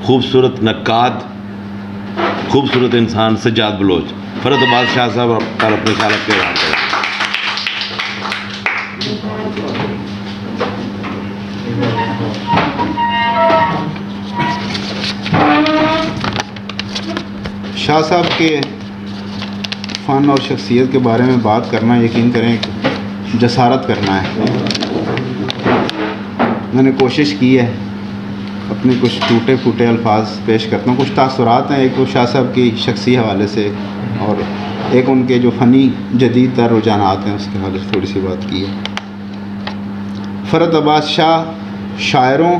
خوبصورت نقاد، خوبصورت انسان سجاد بلوچ، فرد عباس شاہ صاحب پر اپنے خیالات کے اظہار کریں۔ شاہ صاحب کے فن اور شخصیت کے بارے میں بات کرنا یقین کریں جسارت کرنا ہے۔ میں نے کوشش کی ہے، اپنے کچھ ٹوٹے پھوٹے الفاظ پیش کرتا ہوں۔ کچھ تاثرات ہیں، ایک تو شاہ صاحب کی شخصی حوالے سے اور ایک ان کے جو فنی جدید تر رجحانات ہیں اس کے حوالے سے تھوڑی سی بات کی ہے۔ فرد عباس شاہ، شاعروں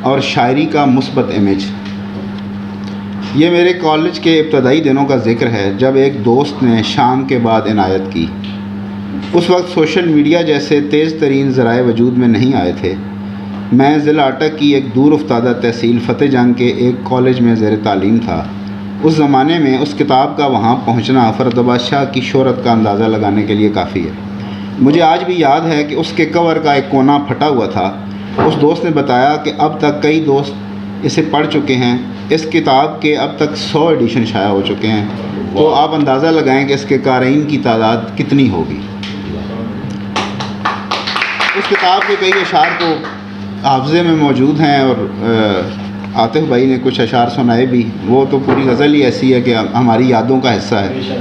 اور شاعری کا مثبت امیج۔ یہ میرے کالج کے ابتدائی دنوں کا ذکر ہے جب ایک دوست نے شام کے بعد عنایت کی۔ اس وقت سوشل میڈیا جیسے تیز ترین ذرائع وجود میں نہیں آئے تھے۔ میں ضلع اٹک کی ایک دور افتادہ تحصیل فتح جنگ کے ایک کالج میں زیر تعلیم تھا۔ اس زمانے میں اس کتاب کا وہاں پہنچنا فرد عباس شاہ کی شہرت کا اندازہ لگانے کے لیے کافی ہے۔ مجھے آج بھی یاد ہے کہ اس کے کور کا ایک کونا پھٹا ہوا تھا۔ اس دوست نے بتایا کہ اب تک کئی دوست اسے پڑھ چکے ہیں۔ اس کتاب کے اب تک 100 ایڈیشن شائع ہو چکے ہیں، تو آپ اندازہ لگائیں کہ اس کے قارئین کی تعداد کتنی ہوگی۔ اس کتاب کے کئی اشعار تو حافظے میں موجود ہیں اور عاطف بھائی نے کچھ اشعار سنائے بھی۔ وہ تو پوری غزل ہی ایسی ہے کہ ہماری یادوں کا حصہ ہے۔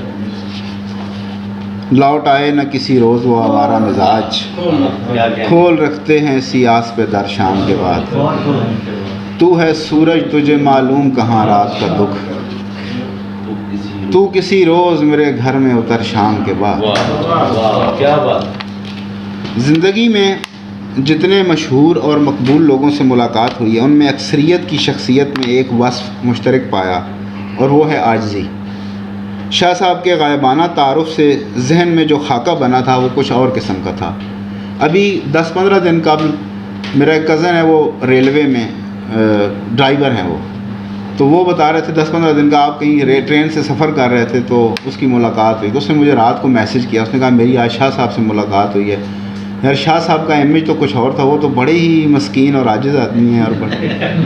لوٹ آئے نہ کسی روز وہ ہمارا مزاج، کھول رکھتے ہیں سیاس پہ در شام کے بعد۔ تو ہے سورج تجھے معلوم کہاں رات کا دکھ، تو کسی روز میرے گھر میں اتر شام کے بعد۔ زندگی میں جتنے مشہور اور مقبول لوگوں سے ملاقات ہوئی ہے ان میں اکثریت کی شخصیت میں ایک وصف مشترک پایا اور وہ ہے عاجزی۔ شاہ صاحب کے غائبانہ تعارف سے ذہن میں جو خاکہ بنا تھا وہ کچھ اور قسم کا تھا۔ ابھی 10-15 دن قبل میرا ایک کزن ہے، وہ ریلوے میں ڈرائیور ہیں، تو وہ بتا رہے تھے 10-15 دن کا آپ کہیں ٹرین سے سفر کر رہے تھے تو اس کی ملاقات ہوئی۔ تو اس نے مجھے رات کو میسج کیا، اس نے کہا میری آج شاہ صاحب سے ملاقات ہوئی ہے۔ یار شاہ صاحب کا امیج تو کچھ اور تھا، وہ تو بڑے ہی مسکین اور عاجز آدمی ہیں، اور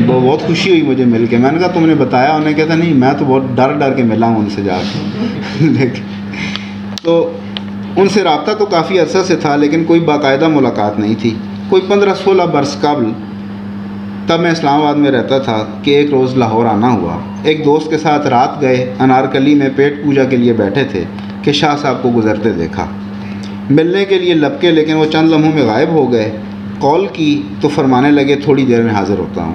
بہت خوشی ہوئی مجھے مل کے۔ میں نے کہا تم نے بتایا؟ انہیں کہتا نہیں میں تو بہت ڈر کے ملا ہوں ان سے جا کے۔ تو ان سے رابطہ تو کافی عرصہ سے تھا لیکن کوئی باقاعدہ ملاقات نہیں تھی۔ کوئی 15-16 برس قبل، تب میں اسلام آباد میں رہتا تھا، کہ ایک روز لاہور آنا ہوا۔ ایک دوست کے ساتھ رات گئے، انارکلی میں پیٹ پوجا کے لیے بیٹھے تھے کہ شاہ صاحب کو گزرتے دیکھا۔ ملنے کے لیے لپکے لیکن وہ چند لمحوں میں غائب ہو گئے۔ کال کی تو فرمانے لگے تھوڑی دیر میں حاضر ہوتا ہوں۔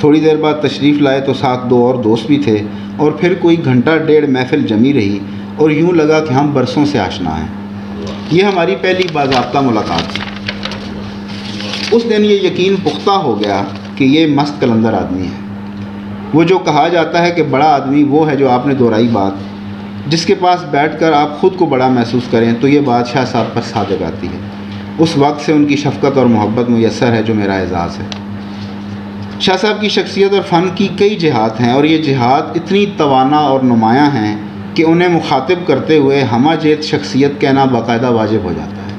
تھوڑی دیر بعد تشریف لائے تو ساتھ 2 اور دوست بھی تھے، اور پھر کوئی گھنٹہ ڈیڑھ محفل جمی رہی اور یوں لگا کہ ہم برسوں سے آشنا ہیں۔ یہ ہماری پہلی باضابطہ ملاقات تھی۔ اس دن یہ یقین پختہ ہو گیا کہ یہ مست قلندر آدمی ہے۔ وہ جو کہا جاتا ہے کہ بڑا آدمی وہ ہے جو آپ نے دہرائی بات، جس کے پاس بیٹھ کر آپ خود کو بڑا محسوس کریں، تو یہ بات شاہ صاحب پر صادق آتی ہے۔ اس وقت سے ان کی شفقت اور محبت میسر ہے جو میرا اعزاز ہے۔ شاہ صاحب کی شخصیت اور فن کی کئی جہات ہیں، اور یہ جہات اتنی توانا اور نمایاں ہیں کہ انہیں مخاطب کرتے ہوئے ہمہ جیت شخصیت کہنا باقاعدہ واجب ہو جاتا ہے۔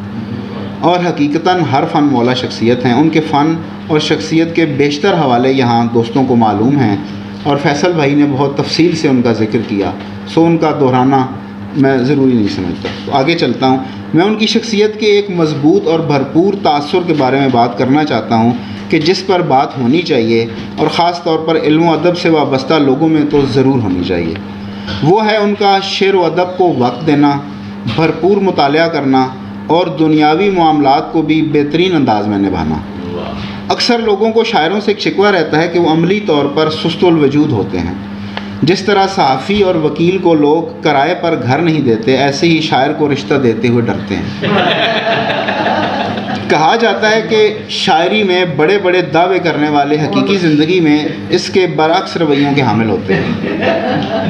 اور حقیقتاً ہر فن مولا شخصیت ہیں۔ ان کے فن اور شخصیت کے بیشتر حوالے یہاں دوستوں کو معلوم ہیں، اور فیصل بھائی نے بہت تفصیل سے ان کا ذکر کیا، سو ان کا دہرانا میں ضروری نہیں سمجھتا۔ تو آگے چلتا ہوں۔ میں ان کی شخصیت کے ایک مضبوط اور بھرپور تاثر کے بارے میں بات کرنا چاہتا ہوں کہ جس پر بات ہونی چاہیے، اور خاص طور پر علم و ادب سے وابستہ لوگوں میں تو ضرور ہونی چاہیے۔ وہ ہے ان کا شعر و ادب کو وقت دینا، بھرپور مطالعہ کرنا، اور دنیاوی معاملات کو بھی بہترین انداز میں نبھانا۔ اکثر لوگوں کو شاعروں سے ایک شکوہ رہتا ہے کہ وہ عملی طور پر سست الوجود ہوتے ہیں۔ جس طرح صحافی اور وکیل کو لوگ کرائے پر گھر نہیں دیتے، ایسے ہی شاعر کو رشتہ دیتے ہوئے ڈرتے ہیں۔ کہا جاتا ہے کہ شاعری میں بڑے بڑے دعوے کرنے والے حقیقی زندگی میں اس کے برعکس رویوں کے حامل ہوتے ہیں۔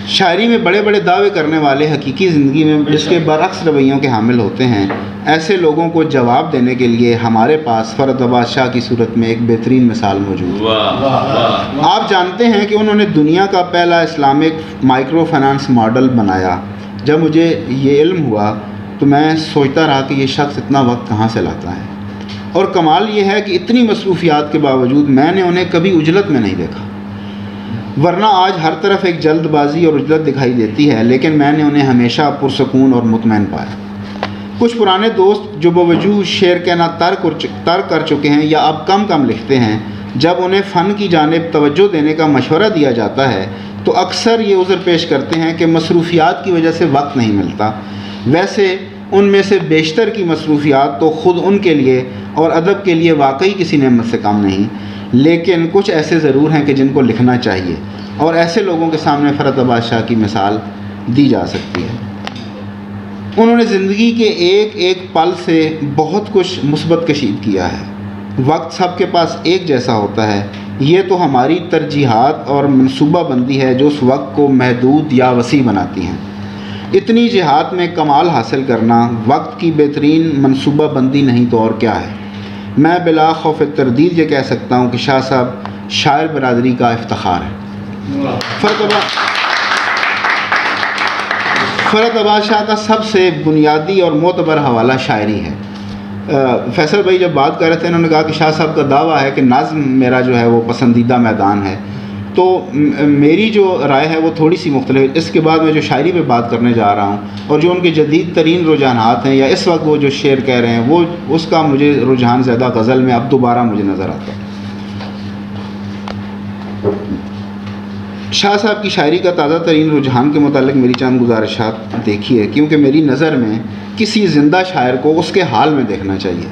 شاعری میں بڑے بڑے دعوے کرنے والے حقیقی زندگی میں اس کے برعکس رویوں کے حامل ہوتے ہیں۔ ایسے لوگوں کو جواب دینے کے لیے ہمارے پاس فرد عباس شاہ کی صورت میں ایک بہترین مثال موجود ہے۔ آپ جانتے ہیں کہ انہوں نے دنیا کا پہلا اسلامک مائکرو فائنانس ماڈل بنایا۔ جب مجھے یہ علم ہوا تو میں سوچتا رہا کہ یہ شخص اتنا وقت کہاں سے لاتا ہے۔ اور کمال یہ ہے کہ اتنی مصروفیات کے باوجود میں نے انہیں کبھی عجلت میں نہیں دیکھا، ورنہ آج ہر طرف ایک جلد بازی اور عجلت دکھائی دیتی ہے، لیکن میں نے انہیں ہمیشہ پرسکون اور مطمئن پایا۔ کچھ پرانے دوست جو بوجوہ شعر کہنا ترک کر چکے ہیں یا اب کم لکھتے ہیں، جب انہیں فن کی جانب توجہ دینے کا مشورہ دیا جاتا ہے تو اکثر یہ عذر پیش کرتے ہیں کہ مصروفیات کی وجہ سے وقت نہیں ملتا۔ ویسے ان میں سے بیشتر کی مصروفیات تو خود ان کے لیے اور ادب کے لیے واقعی کسی نعمت سے کم نہیں، لیکن کچھ ایسے ضرور ہیں کہ جن کو لکھنا چاہیے، اور ایسے لوگوں کے سامنے فرات آباد شاہ کی مثال دی جا سکتی ہے۔ انہوں نے زندگی کے ایک پل سے بہت کچھ مثبت کشید کیا ہے۔ وقت سب کے پاس ایک جیسا ہوتا ہے، یہ تو ہماری ترجیحات اور منصوبہ بندی ہے جو اس وقت کو محدود یا وسیع بناتی ہیں۔ اتنی جہات میں کمال حاصل کرنا وقت کی بہترین منصوبہ بندی نہیں تو اور کیا ہے۔ میں بلا خوف تردید یہ کہہ سکتا ہوں کہ شاہ صاحب شاعر برادری کا افتخار ہے۔ فرات آباد شاہ کا سب سے بنیادی اور معتبر حوالہ شاعری ہے۔ فیصل بھائی جب بات کر رہے تھے انہوں نے کہا کہ شاہ صاحب کا دعویٰ ہے کہ نظم میرا جو ہے وہ پسندیدہ میدان ہے، تو میری جو رائے ہے وہ تھوڑی سی مختلف ہے۔ اس کے بعد میں جو شاعری پہ بات کرنے جا رہا ہوں اور جو ان کے جدید ترین رجحانات ہیں یا اس وقت وہ جو شعر کہہ رہے ہیں وہ اس کا مجھے رجحان زیادہ غزل میں اب دوبارہ مجھے نظر آتا ہے۔ شاہ صاحب کی شاعری کا تازہ ترین رجحان کے متعلق میری چند گزارشات دیکھیے، کیونکہ میری نظر میں کسی زندہ شاعر کو اس کے حال میں دیکھنا چاہیے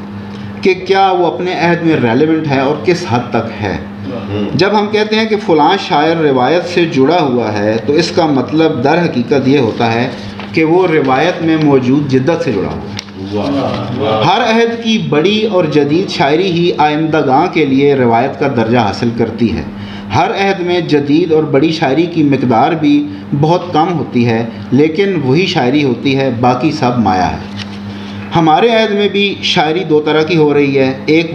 کہ کیا وہ اپنے عہد میں ریلیونٹ ہے اور کس حد تک ہے۔ جب ہم کہتے ہیں کہ فلاں شاعر روایت سے جڑا ہوا ہے تو اس کا مطلب در حقیقت یہ ہوتا ہے کہ وہ روایت میں موجود جدت سے جڑا ہوا ہے۔ ہر عہد کی بڑی اور جدید شاعری ہی آئندگاں کے لیے روایت کا درجہ حاصل کرتی ہے۔ ہر عہد میں جدید اور بڑی شاعری کی مقدار بھی بہت کم ہوتی ہے، لیکن وہی شاعری ہوتی ہے، باقی سب مایا ہے۔ ہمارے عہد میں بھی شاعری دو طرح کی ہو رہی ہے، ایک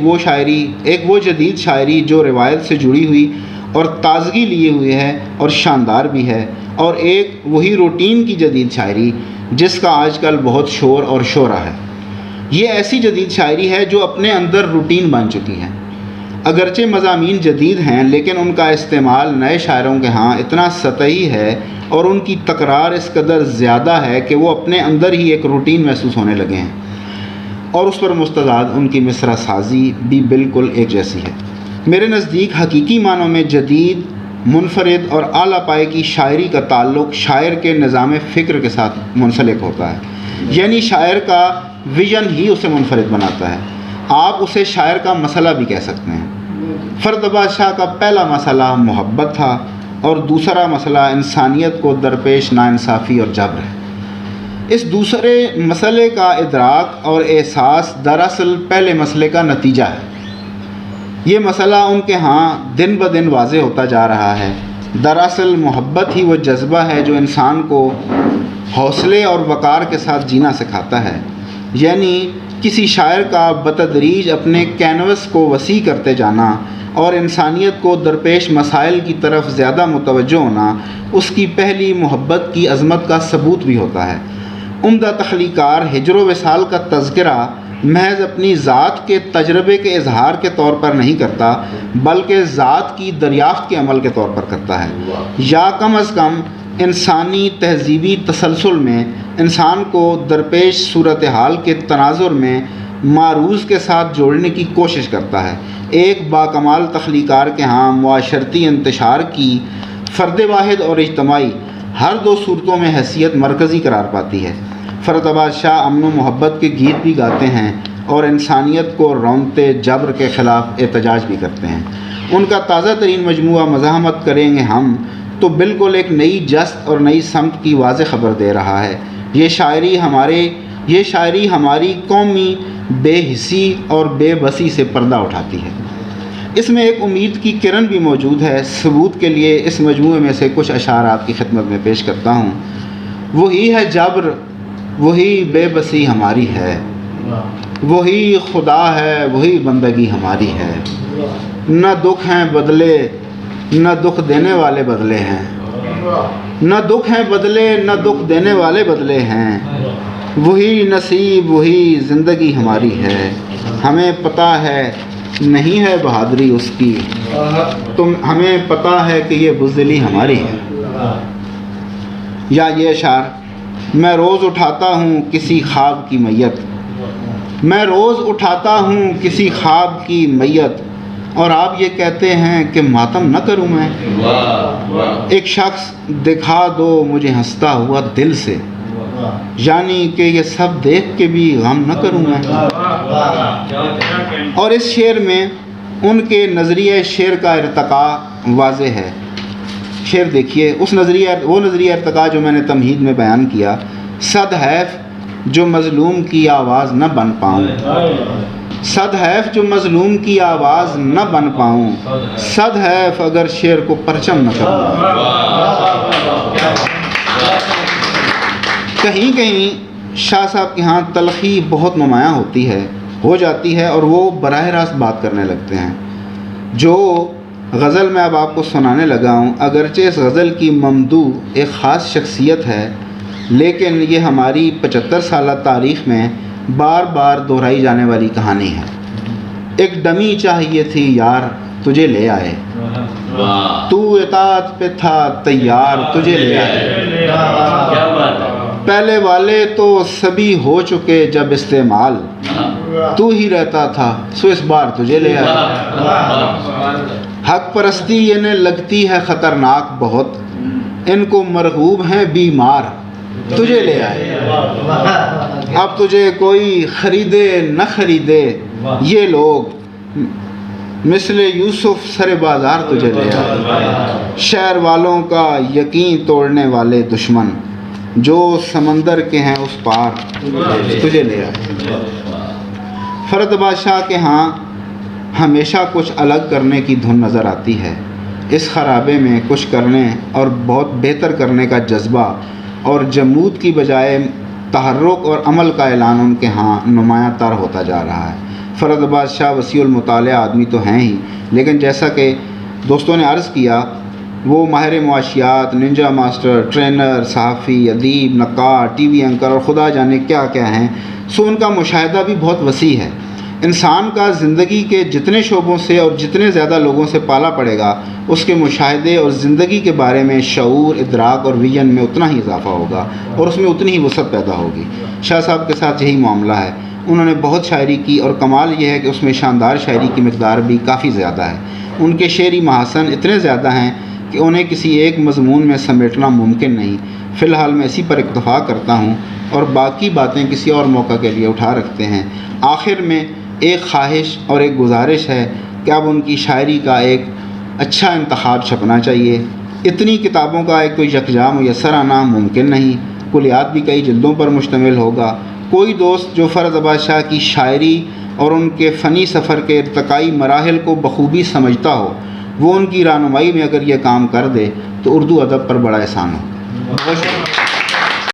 وہ جدید شاعری جو روایت سے جڑی ہوئی اور تازگی لیے ہوئی ہے اور شاندار بھی ہے، اور ایک وہی روٹین کی جدید شاعری جس کا آج کل بہت شور اور شورا ہے۔ یہ ایسی جدید شاعری ہے جو اپنے اندر روٹین بن چکی ہے۔ اگرچہ مضامین جدید ہیں لیکن ان کا استعمال نئے شاعروں کے ہاں اتنا سطحی ہے اور ان کی تکرار اس قدر زیادہ ہے کہ وہ اپنے اندر ہی ایک روٹین محسوس ہونے لگے ہیں، اور اس پر مستعد ان کی مصرع سازی بھی بالکل ایک جیسی ہے۔ میرے نزدیک حقیقی معنوں میں جدید، منفرد اور اعلیٰ پائے کی شاعری کا تعلق شاعر کے نظام فکر کے ساتھ منسلک ہوتا ہے، یعنی شاعر کا ویژن ہی اسے منفرد بناتا ہے۔ آپ اسے شاعر کا مسئلہ بھی کہہ سکتے ہیں۔ فرات آباد شاہ کا پہلا مسئلہ محبت تھا اور دوسرا مسئلہ انسانیت کو درپیش ناانصافی اور جبر ہے۔ اس دوسرے مسئلے کا ادراک اور احساس دراصل پہلے مسئلے کا نتیجہ ہے۔ یہ مسئلہ ان کے ہاں دن بدن واضح ہوتا جا رہا ہے۔ دراصل محبت ہی وہ جذبہ ہے جو انسان کو حوصلے اور وقار کے ساتھ جینا سکھاتا ہے، یعنی کسی شاعر کا بتدریج اپنے کینوس کو وسیع کرتے جانا اور انسانیت کو درپیش مسائل کی طرف زیادہ متوجہ ہونا اس کی پہلی محبت کی عظمت کا ثبوت بھی ہوتا ہے۔ عمدہ تخلیقار ہجر و وصال کا تذکرہ محض اپنی ذات کے تجربے کے اظہار کے طور پر نہیں کرتا بلکہ ذات کی دریافت کے عمل کے طور پر کرتا ہے، یا کم از کم انسانی تہذیبی تسلسل میں انسان کو درپیش صورتحال کے تناظر میں معروض کے ساتھ جوڑنے کی کوشش کرتا ہے۔ ایک باکمال تخلیقار کے ہاں معاشرتی انتشار کی فرد واحد اور اجتماعی ہر دو صورتوں میں حیثیت مرکزی قرار پاتی ہے۔ فرات آباد شاہ امن و محبت کے گیت بھی گاتے ہیں اور انسانیت کو رونتے جبر کے خلاف احتجاج بھی کرتے ہیں۔ ان کا تازہ ترین مجموعہ مزاحمت کریں گے ہم تو بالکل ایک نئی جست اور نئی سمت کی واضح خبر دے رہا ہے۔ یہ شاعری ہماری قومی بے حسی اور بے بسی سے پردہ اٹھاتی ہے۔ اس میں ایک امید کی کرن بھی موجود ہے۔ ثبوت کے لیے اس مجموعے میں سے کچھ اشعار آپ کی خدمت میں پیش کرتا ہوں۔ وہی ہے جبر، وہی بے بسی ہماری ہے، وہی خدا ہے، وہی بندگی ہماری ہے۔ نہ دکھ ہیں بدلے، نہ دکھ دینے والے بدلے ہیں، نہ دکھ ہیں بدلے، نہ دکھ دینے والے بدلے ہیں۔ وہی نصیب، وہی زندگی ہماری ہے۔ ہمیں پتہ ہے نہیں ہے بہادری اس کی، ہمیں پتہ ہے کہ یہ بزدلی ہماری ہے۔ یا یہ اشعار: میں روز اٹھاتا ہوں کسی خواب کی میت، میں روز اٹھاتا ہوں کسی خواب کی میت، اور آپ یہ کہتے ہیں کہ ماتم نہ کروں میں۔ ایک شخص دکھا دو مجھے ہنستا ہوا دل سے، یعنی کہ یہ سب دیکھ کے بھی غم نہ کروں میں۔ اور اس شعر میں ان کے نظریہ شعر کا ارتقاء واضح ہے۔ شعر دیکھیے، وہ نظریہ ارتقاء جو میں نے تمہید میں بیان کیا: صد حیف جو مظلوم کی آواز نہ بن پاؤں، صد حیف جو مظلوم کی آواز نہ بن پاؤں، صد حیف اگر شعر کو پرچم نہ کروں۔ کہیں کہیں شاہ صاحب کے ہاں تلخی بہت نمایاں ہو جاتی ہے اور وہ براہ راست بات کرنے لگتے ہیں۔ جو غزل میں اب آپ کو سنانے لگا ہوں، اگرچہ اس غزل کی ممدوح ایک خاص شخصیت ہے، لیکن یہ ہماری 75 سالہ تاریخ میں بار بار دہرائی جانے والی کہانی ہے۔ ایک ڈمی چاہیے تھی یار تجھے لے آئے، تو اطاعت پہ تھا تیار تجھے لے آئے، پہلے والے تو سبھی ہو چکے جب استعمال، تو ہی رہتا تھا سو اس بار تجھے لے آئے۔ حق پرستی انہیں لگتی ہے خطرناک بہت، ان کو مرغوب ہیں بیمار تجھے لے آئے، اب تجھے کوئی خریدے نہ خریدے یہ لوگ، مثل یوسف سر بازار تجھے لے آئے۔ شہر والوں کا یقین توڑنے والے دشمن، جو سمندر کے ہیں اس پار تجھے لے آئے۔ فرد بادشاہ کے ہاں ہمیشہ کچھ الگ کرنے کی دھن نظر آتی ہے۔ اس خرابے میں کچھ کرنے اور بہت بہتر کرنے کا جذبہ اور جمود کی بجائے تحرک اور عمل کا اعلان ان کے ہاں نمایاں تر ہوتا جا رہا ہے۔ فرد بادشاہ وسیع المطالعہ آدمی تو ہیں ہی، لیکن جیسا کہ دوستوں نے عرض کیا، وہ ماہر معاشیات، ننجا ماسٹر، ٹرینر، صحافی، ادیب، نقاد، ٹی وی اینکر اور خدا جانے کیا کیا ہیں، سو ان کا مشاہدہ بھی بہت وسیع ہے۔ انسان کا زندگی کے جتنے شعبوں سے اور جتنے زیادہ لوگوں سے پالا پڑے گا، اس کے مشاہدے اور زندگی کے بارے میں شعور، ادراک اور ویژن میں اتنا ہی اضافہ ہوگا اور اس میں اتنی ہی وسعت پیدا ہوگی۔ شاہ صاحب کے ساتھ یہی معاملہ ہے۔ انہوں نے بہت شاعری کی اور کمال یہ ہے کہ اس میں شاندار شاعری کی مقدار بھی کافی زیادہ ہے۔ ان کے شعری محاسن اتنے زیادہ ہیں کہ انہیں کسی ایک مضمون میں سمیٹنا ممکن نہیں۔ فی الحال میں اسی پر اکتفا کرتا ہوں اور باقی باتیں کسی اور موقع کے لیے اٹھا رکھتے ہیں۔ آخر میں ایک خواہش اور ایک گزارش ہے کہ اب ان کی شاعری کا ایک اچھا انتخاب چھپنا چاہیے۔ اتنی کتابوں کا ایک تو یکجا میسر آنا ممکن نہیں، کلیات بھی کئی جلدوں پر مشتمل ہوگا۔ کوئی دوست جو فرد بادشاہ کی شاعری اور ان کے فنی سفر کے ارتقائی مراحل کو بخوبی سمجھتا ہو، وہ ان کی رہنمائی میں اگر یہ کام کر دے تو اردو ادب پر بڑا احسان ہوگا۔